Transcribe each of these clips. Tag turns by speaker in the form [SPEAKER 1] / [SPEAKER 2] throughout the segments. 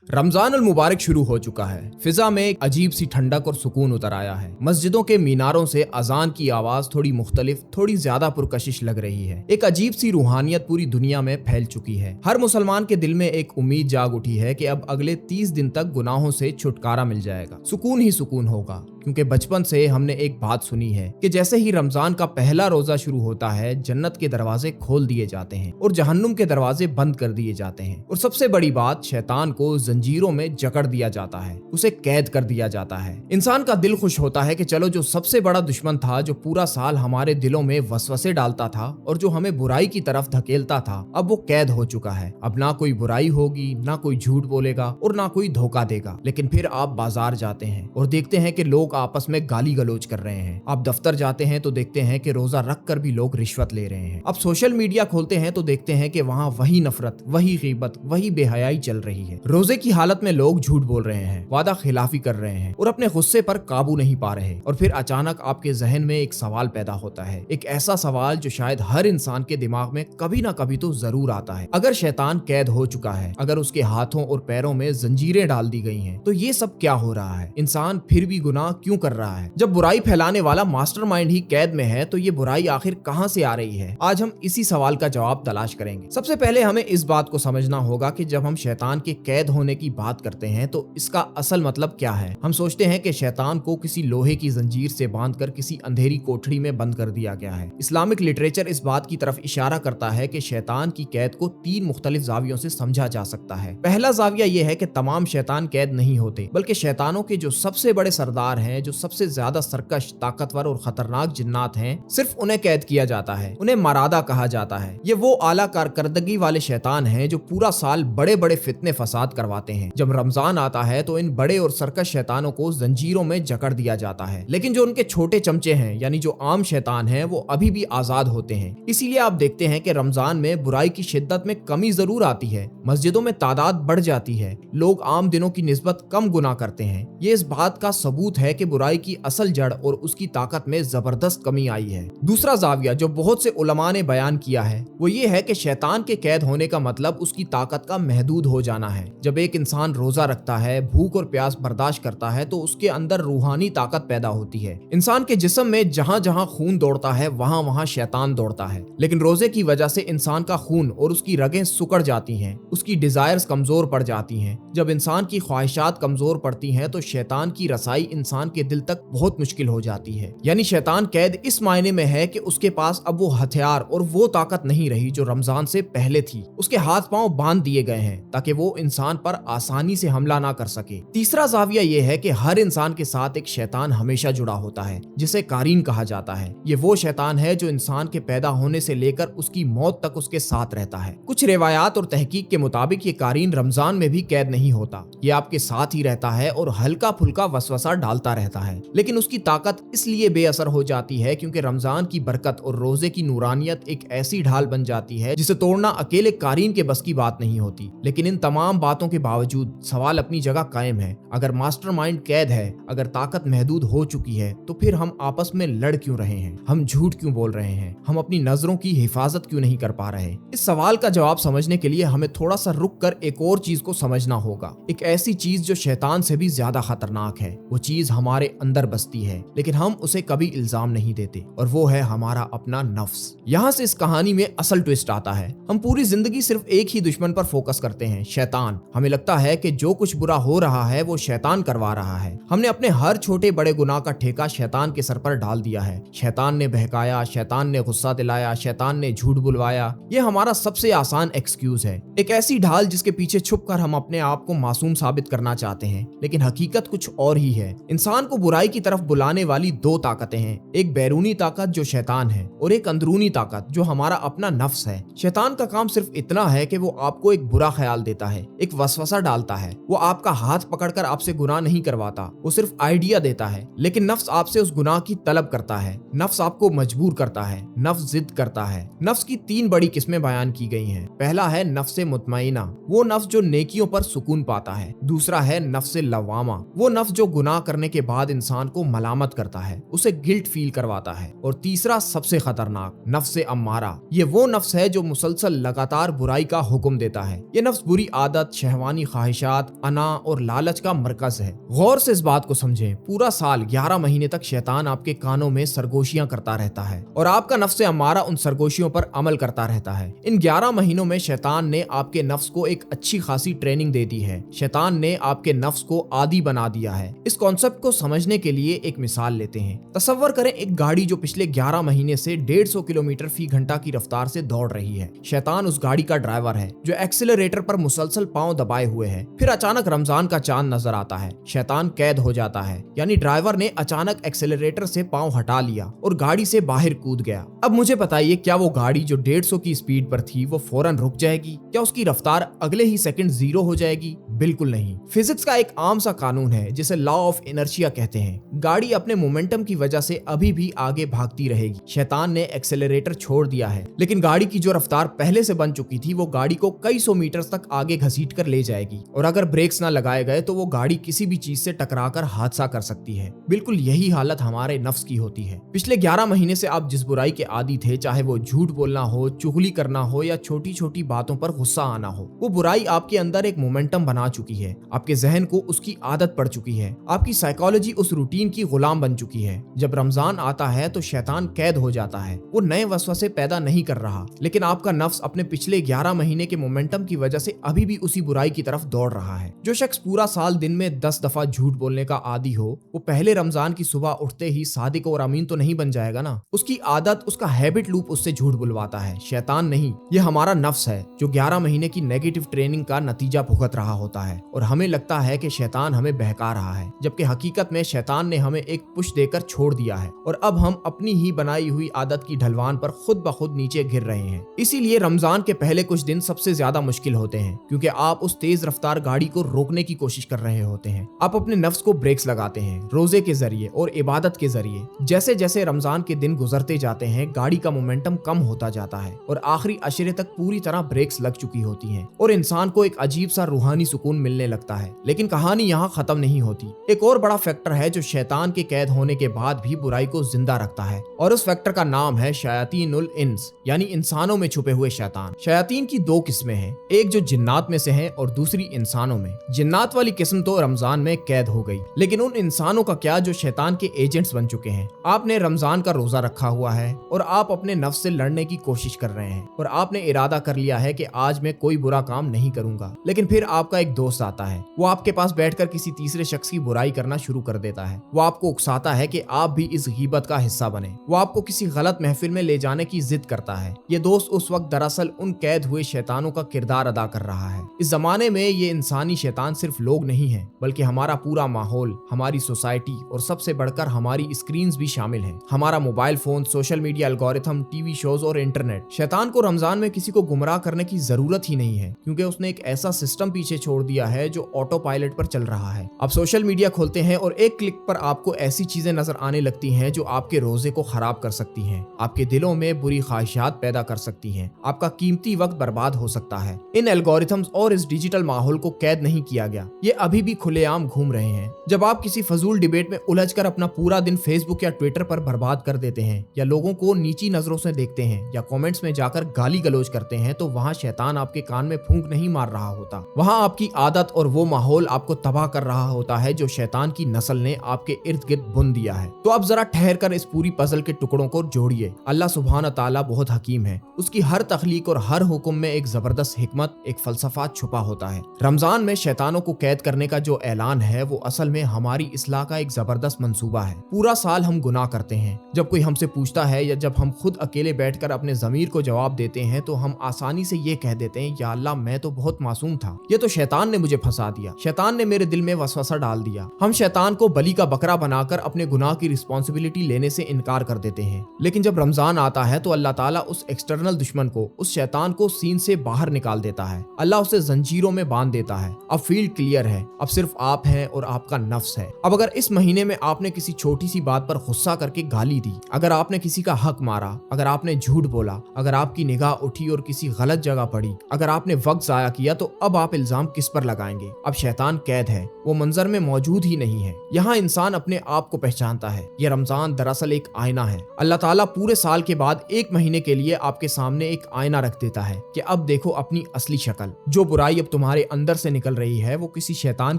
[SPEAKER 1] रमजान अल मुबारक शुरू हो चुका है। फिजा में एक अजीब सी ठंडक और सुकून उतर आया है। मस्जिदों के मीनारों से अजान की आवाज थोड़ी मुख्तलिफ, थोड़ी ज्यादा पुरकशिश लग रही है। एक अजीब सी रूहानियत पूरी दुनिया में फैल चुकी है। हर मुसलमान के दिल में एक उम्मीद जाग उठी है कि अब अगले 30 दिन तक गुनाहों से छुटकारा मिल जाएगा, सुकून ही सुकून होगा। क्योंकि बचपन से हमने एक बात सुनी है कि जैसे ही रमजान का पहला रोजा शुरू होता है, जन्नत के दरवाजे खोल दिए जाते हैं और जहन्नुम के दरवाजे बंद कर दिए जाते हैं। और सबसे बड़ी बात, शैतान को जंजीरों में जकड़ दिया जाता है, उसे कैद कर दिया जाता है। इंसान का दिल खुश होता है कि चलो, जो सबसे बड़ा दुश्मन था, जो पूरा साल हमारे दिलों में वसवसे डालता था और जो हमें बुराई की तरफ धकेलता था, अब वो कैद हो चुका है। अब ना कोई बुराई होगी, ना कोई झूठ बोलेगा और ना कोई धोखा देगा। लेकिन फिर आप बाजार जाते हैं और देखते हैं कि लोग आपस में गाली गलौज कर रहे हैं। आप दफ्तर जाते हैं तो देखते हैं कि रोजा रख कर भी लोग रिश्वत ले रहे हैं। अब सोशल मीडिया खोलते हैं तो देखते हैं कि वहाँ वही नफरत, वही गीबत, वही बेहयाई चल रही है। रोजे की हालत में लोग झूठ बोल रहे हैं, वादा खिलाफी कर रहे हैं और अपने गुस्से पर काबू नहीं पा रहे। और फिर अचानक आपके जहन में एक सवाल पैदा होता है, एक ऐसा सवाल जो शायद हर इंसान के दिमाग में कभी ना कभी तो जरूर आता है। अगर शैतान कैद हो चुका है, अगर उसके हाथों और पैरों में जंजीरें डाल दी गई हैं, तो ये सब क्या हो रहा है? इंसान फिर भी गुनाह क्यों कर रहा है? जब बुराई फैलाने वाला मास्टरमाइंड ही कैद में है, तो ये बुराई आखिर कहां से आ रही है? आज हम इसी सवाल का जवाब तलाश करेंगे। सबसे पहले हमें इस बात को समझना होगा कि जब हम शैतान के कैद होने की बात करते हैं तो इसका असल मतलब क्या है। हम सोचते हैं कि शैतान को किसी लोहे की जंजीर से बांधकर किसी अंधेरी कोठरी में बंद कर दिया गया है। इस्लामिक लिटरेचर इस बात की तरफ इशारा करता है कि शैतान की कैद को 3 मुख्तलिफ जावियों से समझा जा सकता है। पहला जाविया यह है कि तमाम शैतान कैद नहीं होते, बल्कि शैतानों के जो सबसे बड़े सरदार हैं, जो सबसे ज्यादा सरकश, ताकतवर और खतरनाक जिन्नात हैं, सिर्फ उन्हें कैद किया जाता है। उन्हें मरादा कहा जाता है। ये वो आला कारकर्दगी वाले शैतान हैं जो पूरा साल बड़े बड़े फितने फसाद करवाते हैं। जब रमजान आता है तो इन बड़े और सरकश शैतानों को जंजीरों में जकड़ दिया जाता है। लेकिन जो उनके छोटे चमचे हैं, यानी जो आम शैतान हैं, वो अभी भी आजाद होते हैं। इसीलिए आप देखते हैं कि रमजान में बुराई की शिद्दत में कमी जरूर आती है, मस्जिदों में तादाद बढ़ जाती है, लोग आम दिनों की निस्बत कम गुनाह करते हैं। ये इस बात का सबूत है कि बुराई की असल जड़ और उसकी ताकत में जबरदस्त कमी आई है। दूसरा जाविया जो बहुत से उलमा ने बयान किया है, वो ये है कि शैतान के कैद होने का मतलब उसकी ताकत का महदूद हो जाना है। जब एक इंसान रोजा रखता है, भूख और प्यास बर्दाश्त करता है, तो उसके अंदर रूहानी ताकत पैदा होती है। इंसान के जिस्म में जहां जहां खून दौड़ता है, वहां वहां शैतान दौड़ता है। लेकिन रोजे की वजह से इंसान का खून और उसकी रगें सुकड़ जाती हैं, उसकी डिजायर्स कमजोर पड़ जाती हैं। जब इंसान की ख्वाहिशात कमजोर पड़ती हैं तो शैतान की रसाई इंसान के दिल तक बहुत मुश्किल हो जाती है। यानी शैतान कैद इस मायने में है कि उसके पास अब वो हथियार और वो ताकत नहीं रही जो रमजान से पहले थी। उसके हाथ पांव बांध दिए गए हैं ताकि वो इंसान पर आसानी से हमला ना कर सके। तीसरा जाविया ये है कि हर इंसान के साथ एक शैतान हमेशा जुड़ा होता है, जिसे कारीन कहा जाता है। ये वो शैतान है जो इंसान के पैदा होने से लेकर उसकी मौत तक उसके साथ रहता है। कुछ रिवायात और तहकीक के मुताबिक ये कारीन रमजान में भी कैद नहीं होता, ये आपके साथ ही रहता है और हल्का फुल्का वसवसा डालता रहता है। लेकिन उसकी ताकत इसलिए बेअसर हो जाती है क्योंकि रमजान की बरकत और रोजे की नूरानियत एक ऐसी ढाल बन जाती है जिसे तोड़ना अकेले कारीन के बस की बात नहीं होती। लेकिन इन तमाम बातों के बावजूद सवाल अपनी जगह कायम है। अगर मास्टरमाइंड कैद है, अगर ताकत महदूद हो चुकी है, तो फिर हम आपस में लड़ क्यों रहे हैं? हम झूठ क्यों बोल रहे हैं? हम अपनी नजरों की हिफाजत क्यों नहीं कर पा रहे? इस सवाल का जवाब समझने के लिए हमें थोड़ा सा रुक कर एक और चीज को समझना होगा। एक ऐसी चीज जो शैतान से भी ज्यादा खतरनाक है। वो चीज हमारे अंदर बसती है, लेकिन हम उसे कभी इल्जाम नहीं देते, और वो है हमारा अपना नफ्स। यहाँ से इस कहानी में असल ट्विस्ट आता है। हम पूरी जिंदगी सिर्फ एक ही दुश्मन पर फोकस करते हैं, शैतान। हमें लगता है कि जो कुछ बुरा हो रहा है वो शैतान करवा रहा है। हमने अपने हर छोटे बड़े गुनाह का ठेका शैतान के सर पर डाल दिया है। शैतान ने बहकाया, शैतान ने गुस्सा दिलाया, शैतान ने झूठ बुलवाया। ये हमारा सबसे आसान एक्सक्यूज है, एक ऐसी ढाल जिसके पीछे छुपकर हम अपने आप को मासूम साबित करना चाहते हैं। लेकिन हकीकत कुछ और ही है। इंसान को बुराई की तरफ बुलाने वाली 2 ताकतें हैं, एक बैरूनी ताकत जो शैतान है और एक अंदरूनी ताकत जो हमारा अपना नफ्स है। शैतान का काम सिर्फ इतना है कि वो आपको एक बुरा ख्याल देता है, एक वसवसा डालता है। वो आपका हाथ पकड़कर आपसे गुनाह नहीं करवाता, वो सिर्फ आइडिया देता है। लेकिन नफ्स आपसे उस गुनाह की तलब करता है, नफ्स आपको मजबूर करता है, नफ्स जिद करता है। नफ्स की 3 बड़ी किस्में बयान की गई हैं। पहला है नफ्से मुतमईना, वो नफ्स जो नेकियों पर सुकून पाता है। दूसरा है नफ्से लवामा, वो नफ्स जो गुनाह करने के के बाद इंसान को मलामत करता है, उसे गिल्ट फील करवाता है। और तीसरा सबसे खतरनाक, नफ्स अम्मारा। ये वो नफ्स है जो मुसलसल लगातार बुराई का हुक्म देता है। ये नफ्स बुरी आदत, शहवानी ख्वाहिशात, अना और लालच का मरकज है। गौर से इस बात को समझें, पूरा साल 11 महीने तक शैतान आपके कानों में सरगोशियां करता रहता है और आपका नफ्स अम्मारा उन सरगोशियों पर अमल करता रहता है। इन 11 महीनों में शैतान ने आपके नफ्स को एक अच्छी खासी ट्रेनिंग दे दी है। शैतान ने आपके नफ्स को आदी बना दिया है। इस कॉन्सेप्ट को समझने के लिए एक मिसाल लेते हैं। तसव्वुर करें एक गाड़ी जो पिछले 11 महीने से 150 किलोमीटर फी घंटा की रफ्तार से दौड़ रही है। शैतान उस गाड़ी का ड्राइवर है जो एक्सीलरेटर पर मुसलसल पांव दबाए हुए है। फिर अचानक रमजान का चांद नजर आता है, शैतान कैद हो जाता है, यानी ड्राइवर ने अचानक एक्सीलरेटर से पांव हटा लिया और गाड़ी से बाहर कूद गया। अब मुझे बताइए, क्या वो गाड़ी जो 150 की स्पीड पर थी वो फौरन रुक जाएगी? क्या उसकी रफ्तार अगले ही सेकंड 0 हो जाएगी? बिल्कुल नहीं। फिजिक्स का एक आम सा कानून है जिसे लॉ ऑफ इनर्शिया कहते हैं। गाड़ी अपने मोमेंटम की वजह से अभी भी आगे भागती रहेगी। शैतान ने एक्सेलरेटर छोड़ दिया है, लेकिन गाड़ी की जो रफ्तार पहले से बन चुकी थी वो गाड़ी को कई सौ मीटर तक आगे घसीट कर ले जाएगी और अगर ब्रेक्स ना लगाए गए तो वो गाड़ी किसी भी चीज से टकराकर हादसा कर सकती है। बिल्कुल यही हालत हमारे नफ्स की होती है। पिछले 11 महीने से आप जिस बुराई के आदी थे, चाहे वो झूठ बोलना हो, चुगली करना हो या छोटी छोटी बातों पर गुस्सा आना हो, वो बुराई आपके अंदर एक मोमेंटम बना चुकी है। आपके जहन को उसकी आदत पड़ चुकी है। आपकी साइकोलॉजी उस रूटीन की गुलाम बन चुकी है। जब रमजान आता है तो शैतान कैद हो जाता है। वो नए वसवसे पैदा नहीं कर रहा, लेकिन आपका नफ्स अपने पिछले 11 महीने के मोमेंटम की वजह से अभी भी उसी बुराई की तरफ दौड़ रहा है। जो शख्स पूरा साल दिन में 10 दफा झूठ बोलने का आदी हो, वो पहले रमजान की सुबह उठते ही सादिक और अमीन तो नहीं बन जाएगा ना। उसकी आदत, उसका हैबिट लूप उससे झूठ बुलवाता है, शैतान नहीं। ये हमारा नफ्स है जो 11 महीने की नेगेटिव ट्रेनिंग का नतीजा भुगत रहा होता है और हमें लगता है कि शैतान हमें बहका रहा है, जबकि हकीकत में शैतान ने हमें एक पुश देकर छोड़ दिया है और अब हम अपनी ही बनाई हुई आदत की ढलवान पर खुद ब खुद नीचे गिर रहे हैं। इसीलिए रमजान के पहले कुछ दिन सबसे ज्यादा मुश्किल होते हैं, क्योंकि आप उस तेज रफ्तार गाड़ी को रोकने की कोशिश कर रहे होते हैं। आप अपने नफ्स को ब्रेक्स लगाते हैं रोजे के जरिए और इबादत के जरिए। जैसे जैसे रमजान के दिन गुजरते जाते हैं, गाड़ी का मोमेंटम कम होता जाता है और आखिरी अशरे तक पूरी तरह ब्रेक्स लग चुकी होती हैं और इंसान को एक अजीब सा रूहानी सुकून मिलने लगता है। लेकिन कहानी यहाँ खत्म नहीं होती। एक और बड़ा फैक्टर है जो शैतान के कैद होने के बाद भी बुराई को जिंदा रखता है और उस फैक्टर का नाम है शयातीनुल इंस, यानी इंसानों में छुपे हुए शैतान। शयातीन की दो किस्में हैं, एक जो जिन्नात में से है और दूसरी इंसानों में। जिन्नात वाली किस्म तो रमजान में कैद हो गई, लेकिन उन इंसानों का क्या जो शैतान के एजेंट्स बन चुके हैं। आपने रमजान का रोजा रखा हुआ है और आप अपने नफ्स से लड़ने की कोशिश कर रहे हैं और आपने इरादा कर लिया है कि आज मैं कोई बुरा काम नहीं करूंगा, लेकिन फिर आपका एक दोस्त आता है, वो आपके पास बैठकर किसी तीसरे शख्स की बुराई करना शुरू कर देता है। वो आपको उकसाता है कि आप भी इस गीबत का हिस्सा बने। वो आपको किसी गलत महफिल में ले जाने की जिद करता है। ये दोस्त उस वक्त दरअसल उन कैद हुए शैतानों का किरदार अदा कर रहा है। इस जमाने में ये इंसानी शैतान सिर्फ लोग नहीं है, बल्कि हमारा पूरा माहौल, हमारी सोसाइटी और सबसे बढ़कर हमारी स्क्रीन्स भी शामिल हैं। हमारा mobile phone, social media algorithm, TV shows और इंटरनेट। शैतान को रमजान में किसी को गुमराह करने की जरूरत ही नहीं है, क्योंकि उसने एक ऐसा सिस्टम पीछे छोड़ दिया है जो ऑटो पायलट पर चल रहा है। आप सोशल मीडिया खोलते हैं और एक क्लिक पर आपको ऐसी चीजें नजर आने लगती हैं जो आपके रोजे को खराब कर सकती हैं, आपके दिलों में बुरी ख्वाहिशात पैदा कर सकती हैं, आपका कीमती वक्त बर्बाद हो सकता है। इन एल्गोरिथम्स और इस डिजिटल माहौल को कैद नहीं किया गया, ये अभी भी खुलेआम घूम रहे हैं। जब आप किसी फजूल डिबेट में उलझकर अपना पूरा दिन फेसबुक या ट्विटर पर बर्बाद कर देते हैं, या लोगों को नीची नजरों से देखते हैं, या कमेंट्स में जाकर गाली गलौज करते हैं, तो वहाँ शैतान आपके कान में फूंक नहीं मार रहा होता। वहाँ आपकी आदत और वो माहौल आपको तबाह कर रहा होता है जो शैतान की नस्ल ने आपके इर्द गिर्द बुन दिया है। तो अब जरा ठहर कर इस पूरी पजल के टुकड़ों को जोड़िए। अल्लाह सुब्हान ताला बहुत हकीम है। उसकी हर तख्लीक और हर हुक्म में एक जबरदस्त हिकमत, एक फलसफा छुपा होता है। रमजान में शैतानों को कैद करने का जो ऐलान है वो असल में हमारी इस्लाह का एक जबरदस्त मंसूबा है। पूरा साल हम गुनाह करते हैं। जब कोई हमसे पूछता है या जब हम खुद अकेले बैठकर अपने ज़मीर को जवाब देते हैं तो हम आसानी से ये कह देते हैं, या अल्लाह मैं तो बहुत मासूम था, ये तो शैतान ने मुझे फंसा दिया, शैतान ने मेरे दिल में वसवसा डाल दिया। हम शैतान को बलि का बकरा बनाकर अपने गुनाह की रिस्पॉन्सिबिलिटी लेने से इनकार कर देते हैं। लेकिन जब रमजान आता है तो अल्लाह ताला उस एक्सटर्नल दुश्मन को, उस शैतान को सीन से बाहर निकाल देता है। अल्लाह उसे जंजीरों में बांध देता है। अब फील्ड क्लियर है, अब सिर्फ आप हैं और आपका नफ्स है। अब अगर इस महीने में आपने किसी छोटी सी बात पर गुस्सा करके गाली दी, अगर आपने किसी का हक मारा, अगर आपने झूठ बोला, अगर आपकी निगाह उठी और किसी गलत जगह पड़ी, अगर आपने वक्त जाया किया, तो अब आप इल्जाम किस पर लगाएंगे। अब शैतान कैद है, वो मंजर में मौजूद ही नहीं है। यहाँ इंसान अपने आप को पहचानता है। ये रमजान दरअसल एक आईना है। अल्लाह ताला पूरे साल के बाद एक महीने के लिए आपके सामने एक आईना रख देता है कि अब देखो अपनी असली शक्ल। जो बुराई अब तुम्हारे अंदर से निकल रही है वो किसी शैतान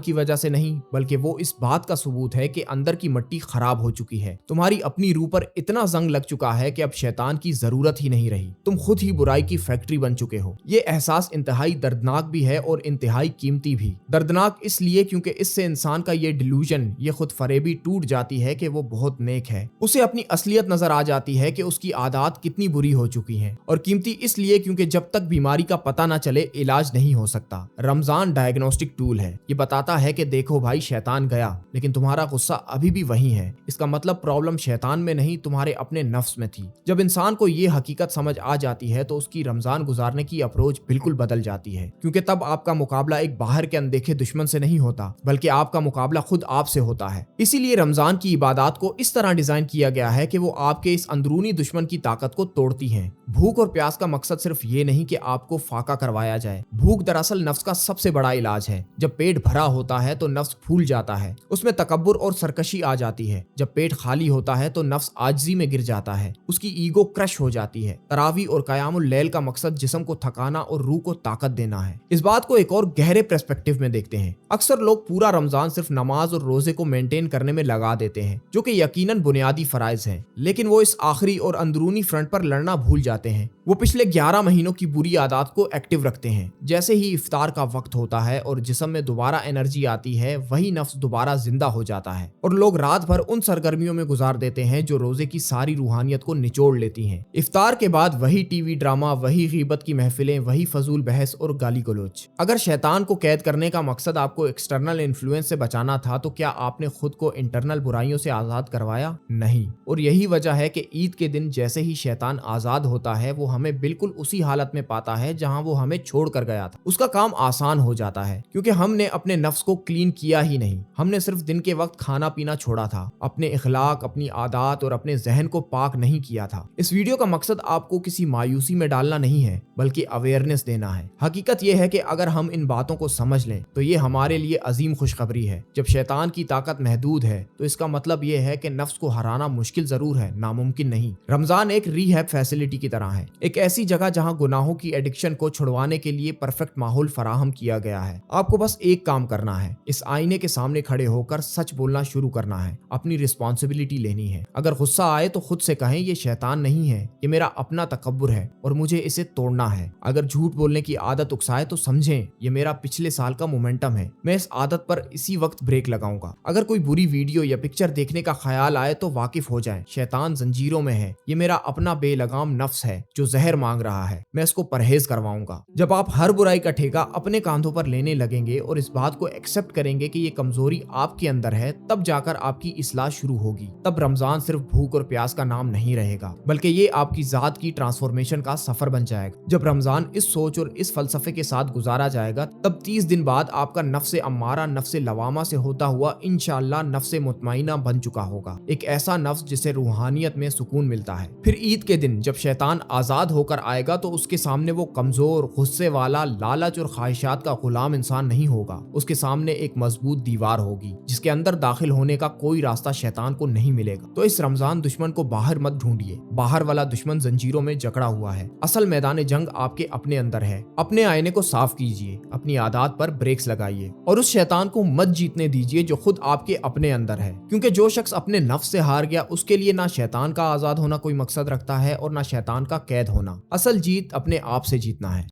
[SPEAKER 1] की वजह से नहीं, बल्कि वो इस बात का सबूत है कि अंदर की मिट्टी खराब हो चुकी है। तुम्हारी अपनी रूह पर इतना जंग लग चुका है कि अब शैतान की जरूरत ही नहीं रही। तुम खुद ही बुराई की फैक्ट्री बन चुके हो। ये एहसास इंतहाई दर्दनाक भी है और इंतहाई कीमती भी। दर्दनाक इसलिए क्योंकि इससे इंसान का ये डिल्यूजन, ये खुद फरेबी टूट जाती है कि वो बहुत नेक है। उसे अपनी असलियत नजर आ जाती है कि उसकी आदत कितनी बुरी हो चुकी हैं। और कीमती इसलिए क्योंकि जब तक बीमारी का पता ना चले इलाज नहीं हो सकता। रमजान डायग्नोस्टिक टूल है। ये बताता है कि देखो भाई, शैतान गया लेकिन तुम्हारा गुस्सा अभी भी वही है। इसका मतलब प्रॉब्लम शैतान में नहीं, तुम्हारे अपने नफ्स में थी। जब इंसान को ये हकीकत समझ आ जाती है तो उसकी रमजान गुजारने की अप्रोच बिल्कुल बदल जाती है, क्योंकि तब आपका मुकाबला एक बाहर के अनदेखे दुश्मन से नहीं होता, बल्कि आपका मुकाबला खुद आपसे होता है। इसीलिए रमजान की इबादत को इस तरह डिजाइन किया गया है कि वो आपके इस अंदरूनी दुश्मन की ताकत को तोड़ती हैं। भूख और प्यास का मकसद सिर्फ ये नहीं कि आपको फाका करवाया जाए। भूख दरअसल नफ्स का सबसे बड़ा इलाज है। जब पेट भरा होता है तो नफ्स फूल जाता है, उसमें तकब्बुर और सरकशी आ जाती है। जब पेट खाली होता है तो नफ्स आजिज़ी में गिर जाता है, उसकी ईगो क्रश हो जाती है। तरावी और क़यामुल लैल का मकसद जिस्म को थकाना और रूह को ताकत देना है। इस बात को एक और गहरे पर्सपेक्टिव में देखते हैं। अक्सर लोग पूरा रमजान सिर्फ नमाज और रोजे को मेंटेन करने में लगा देते हैं, जो कि यकीनन बुनियादी फराइज हैं, लेकिन वो इस आखिरी और अंदरूनी फ्रंट पर लड़ना भूल जाते हैं। वो पिछले 11 महीनों की बुरी आदत को एक्टिव रखते हैं। जैसे ही इफ्तार का वक्त होता है और जिस्म में दोबारा एनर्जी आती है, वही नफ्स दोबारा जिंदा हो जाता है और लोग रात भर उन सरगर्मियों में गुजार देते हैं जो रोजे की सारी रूहानियत को निचोड़ लेती हैं। इफ्तार के बाद वही टीवी ड्रामा, वही गीबत की महफिलें, वही फजूल बहस और गाली गलोच। अगर शैतान को कैद करने का मकसद आपको एक्सटर्नल इन्फ्लुएंस से बचाना था तो क्या आपने खुद को इंटरनल बुराइयों से आजाद करवाया? नहीं। और यही वजह है कि ईद के दिन जैसे ही शैतान आजाद होता है वो हमें बिल्कुल उसी हालत में पाता है जहां वो हमें छोड़ कर गया था। उसका काम आसान हो जाता है क्योंकि हमने अपने नफ्स को क्लीन किया ही नहीं। हमने सिर्फ दिन के वक्त खाना पीना छोड़ा था, अपने इखलाक, अपनी आदत और अपने जहन को पाक नहीं किया था। इस वीडियो का मकसद आपको किसी मायूसी में डालना नहीं है, बल्कि अवेयरनेस देना है। हकीकत यह है कि अगर हम इन बातों को समझ लें तो ये हमारे लिए अजीम खुशखबरी है। जब शैतान की ताकत महदूद है तो इसका मतलब यह है कि नफ्स को हराना मुश्किल जरूर है, नामुमकिन नहीं। रमजान एक रीहैब फैसिलिटी की तरह है, एक ऐसी जगह जहां गुनाहों की एडिक्शन को छुड़वाने के लिए परफेक्ट माहौल फराहम किया गया है। आपको बस एक काम करना है, इस आईने के सामने खड़े होकर सच बोलना शुरू करना है, अपनी रिस्पॉन्सिबिलिटी लेनी है। अगर गुस्सा आए तो खुद से कहें ये शैतान नहीं है, ये मेरा अपना तकब्बुर है और मुझे इसे तोड़ना है। अगर झूठ बोलने की आदत उकसाए तो समझें ये मेरा पिछले साल का मोमेंटम है, मैं इस आदत पर इसी वक्त ब्रेक लगाऊंगा। अगर कोई बुरी वीडियो या पिक्चर देखने का ख्याल आए तो वाकिफ हो जाएं, शैतान जंजीरों में है, ये मेरा अपना बेलगाम नफ्स है जो जहर मांग रहा है, मैं इसको परहेज करवाऊंगा। जब आप हर बुराई का ठेका अपने कांधों पर लेने लगेंगे और इस बात को एक्सेप्ट करेंगे कि ये कमजोरी आपके अंदर है, तब जाकर आपकी इस्लाह शुरू होगी। तब रमजान सिर्फ भूख और प्यास का नाम नहीं रहेगा, बल्कि ये आपकी जात की ट्रांसफॉर्मेशन का सफर बन जाएगा। जब रमजान इस सोच और इस फलसफे के साथ गुजारा जाएगा, तब 30 दिन बाद आपका नफ्से अम्मारा नफ्से लवामा से होता हुआ इंशाअल्लाह नफ्से मुतमईना बन चुका होगा। एक ऐसा नफ्स जिसे रूहानियत में सुकून मिलता है। फिर ईद के दिन जब शैतान आजाद होकर आएगा तो उसके सामने वो कमजोर, गुस्से वाला, लालच और ख्वाहिशात का गुलाम इंसान नहीं होगा। उसके सामने एक मजबूत दीवार होगी जिसके अंदर दाखिल होने का कोई रास्ता शैतान को नहीं मिलेगा। तो इस रमजान दुश्मन को बाहर मत ढूंढिए, बाहर वाला दुश्मन जंजीरों में जकड़ा हुआ है। असल मैदान जंग आपके अपने अंदर है। अपने आईने को साफ कीजिए, अपनी आदत पर ब्रेक्स लगाइए और उस शैतान को मत जीतने दीजिए जो खुद आपके अपने अंदर है। क्योंकि जो शख्स अपने नफ्स से हार गया उसके लिए ना शैतान का आजाद होना कोई मकसद रखता है और ना शैतान का कैद होना। असल जीत अपने आप से जीतना है।